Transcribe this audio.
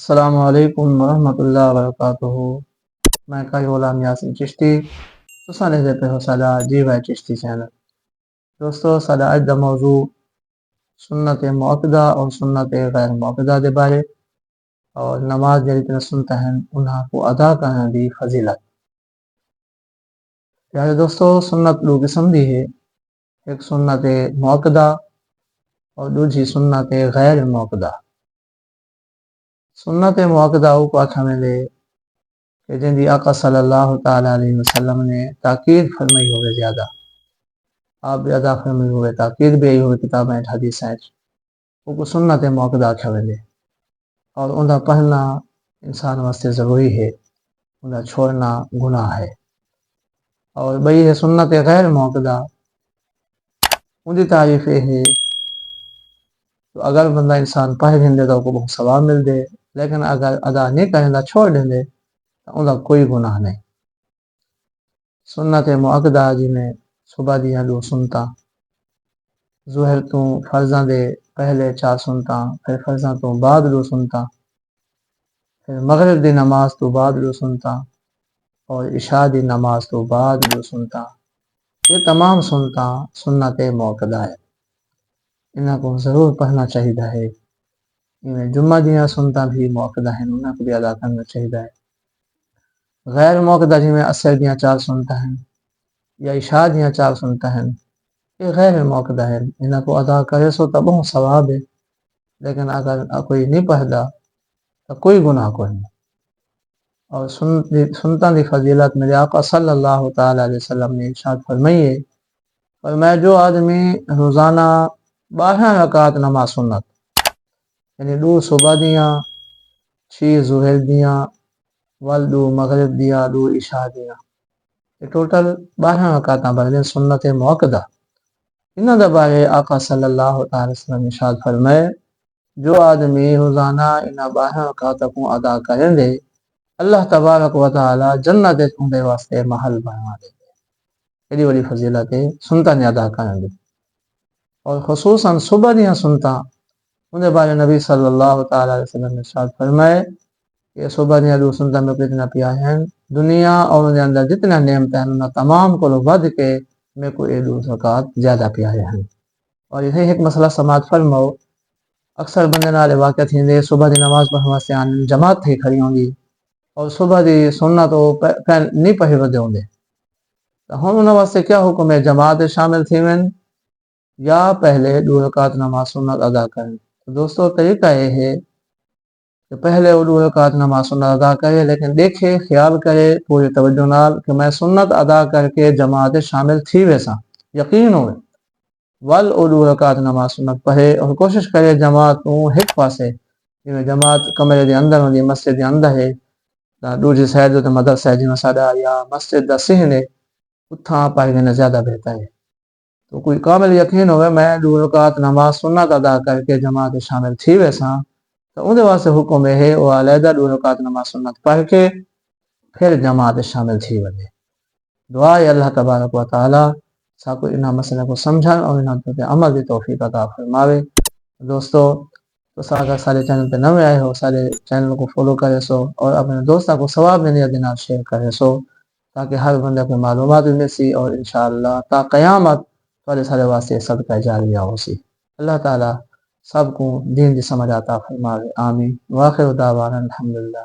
السلام علیکم ورحمۃ اللہ وبرکاتہ۔ میں قاری غلام یاسین چشتی تساں دیکھدے پے ہو ساڈا جی وائی چشتی چینل۔ دوستو ساڈا اج دا موضوع سنت مؤکدہ اور سنت غیر مؤکدہ دے بارے اور نماز جڑی تنے سنتا ہیں انہاں کو ادا کرنے دی فضیلت۔ پیارے دوستو سنت دو قسم دی ہے، ایک سنت مؤکدہ اور دوسری سنت غیر مؤکدہ۔ سنت مؤکدہ کو آکھا ویندے کہ جن دی آقا صلی اللہ تعالی علیہ وسلم نے تاکید فرمائی ہوئے زیادہ، آپ بھی ادا فرمائی ہوئے، تاکید بھی آئی ہوئے کتاب حدیث ہے، وہ کو سنت مؤکدہ آکھا ویندے، اور انہاں پڑھنا انسان واسطے ضروری ہے، انہاں چھوڑنا گناہ ہے۔ اور بئی ہے سنت غیر مؤکدہ، ان کی تعریف یہ ہے تو اگر بندہ انسان پڑھ دے تو کو بہت ثواب مل دے، لیکن اگر ادا نہیں کریں چھوڑ دیں تو ان کا کوئی گناہ نہیں۔ سنت مؤکدہ جی میں صبح دیاں دو سنتا، ظہر تو فرضاں دے پہلے 4 سنتا، پھر فرضاں تو بعد 2 سنتا، پھر مغرب دی نماز تو بعد 2 سنتا، اور عشاء دی نماز تو بعد 2 سنتا۔ یہ تمام سنتا سنت مؤکدہ ہے، انہاں کو ضرور پڑھنا چاہیے ہے۔ جمعہ دیاں سنتا بھی مؤکدہ ہیں، انہاں کو بھی ادا کرنا چاہیے ہے۔ غیر مؤکدہ جی میں عصر دیاں 4 سنتا ہیں یا عشاء دیاں 4 سنتا ہیں، یہ غیر مؤکدہ ہے، انہاں کو ادا کرے سو تو بہت ثواب ہے، لیکن اگر کوئی نہیں پڑھدا تو کوئی گناہ کوئی نہیں۔ اور سنتاں دی فضیلت میرے آقا صلی اللہ تعالی علیہ وسلم نے ارشاد فرمائی ہے، فرمایا جو آدمی روزانہ 12 رکعت نماز سنت، یعنی 2 صبح دیاں، 6 ظہر دیاں، 2 مغرب دیاں، 2 عشاء دیاں، یہ ٹوٹل 12 رکعت بننے سنت مؤکدہ۔ انہاں دے بارے آقا صلی اللہ تعالی وسلم نے ارشاد فرمائے جو آدمی روزانہ انہاں 12 رکعت کو ادا کریں دے، اللہ تبارک و تعالی جنت دے واسطے محل بنا دے۔ یہ بڑی فضیلت ہے سنتا نے ادا کریں دے، اور خصوصاً صبح دیاں سنتا ان کے بارے نبی صلی اللہ تعالی علیہ وسلم نے ارشاد فرمائے کہ صبح دیاں 2 سنتا میں کتنا پیا ہے، دنیا اور ان کے اندر جتنا نعمتیں ہیں انہاں تمام کو ود کے میں کو یہ 2 رکعت زیادہ پیارے ہیں۔ اور یہ ایک مسئلہ سماعت فرماؤ، اکثر بندے نال واقع تھیندے صبح دی نماز پڑھن واسطے جماعت تھی کھڑی ہوندی اور صبح دی سنت تو نہیں پڑھی ودے ہوندے، تو ہن انہاں واسطے کیا حکم ہے، جماعت شامل تھی وین یا پہلے 2 رکعت نماز سنت ادا کریں۔ تو دوستو طریقہ یہ ہے کہ پہلے وہ 2 رکعت نماز سنت ادا کرے، لیکن دیکھے خیال کرے پوری توجہ نال کہ میں سنت ادا کر کے جماعت شامل تھی ویسا یقین ہوئے، ول او 2 رکعت نماز سنت پڑھے اور کوشش کرے جماعت تو ایک پاسے، جماعت کمرے دے اندر ہوندی، مسجد دے اندر ہے، دوسری سائڈ تے مدرسہ جی میں ساڈا یا مسجد دا صحن ہے اتھاں پڑھ دینا زیادہ بہتر ہے۔ تو کوئی کامل یقین ہوئے میں 2 رکعت نماز سنت ادا کر کے جماعت شامل تھی ویسا، تو ان واسطے حکم ہے وہ علیحدہ 2 رکعت نماز سنت پڑھ کے پھر جماعت شامل تھی وجے۔ دعا ہے اللہ تبارک و تعالی ساکو انہاں مسئلے کو سمجھن اور انہاں تے عمل دی توفیق عطا فرماوے۔ دوستو تو اگر سارے چینل پہ نئے آئے ہو سارے چینل کو فالو کرے سو اور اپنے دوستوں کو ثواب دینے کے نال شیئر کرے سو تاکہ ہر بندے کو معلومات بھی مل سی، اور انشاءاللہ تا قیامت والے سارے واسطے صدقہ جاریہ ہو سی۔ اللہ تعالی سب کو دین دی سمجھ عطا فرماوے، آمین۔ واخر دعوانا الحمدللہ۔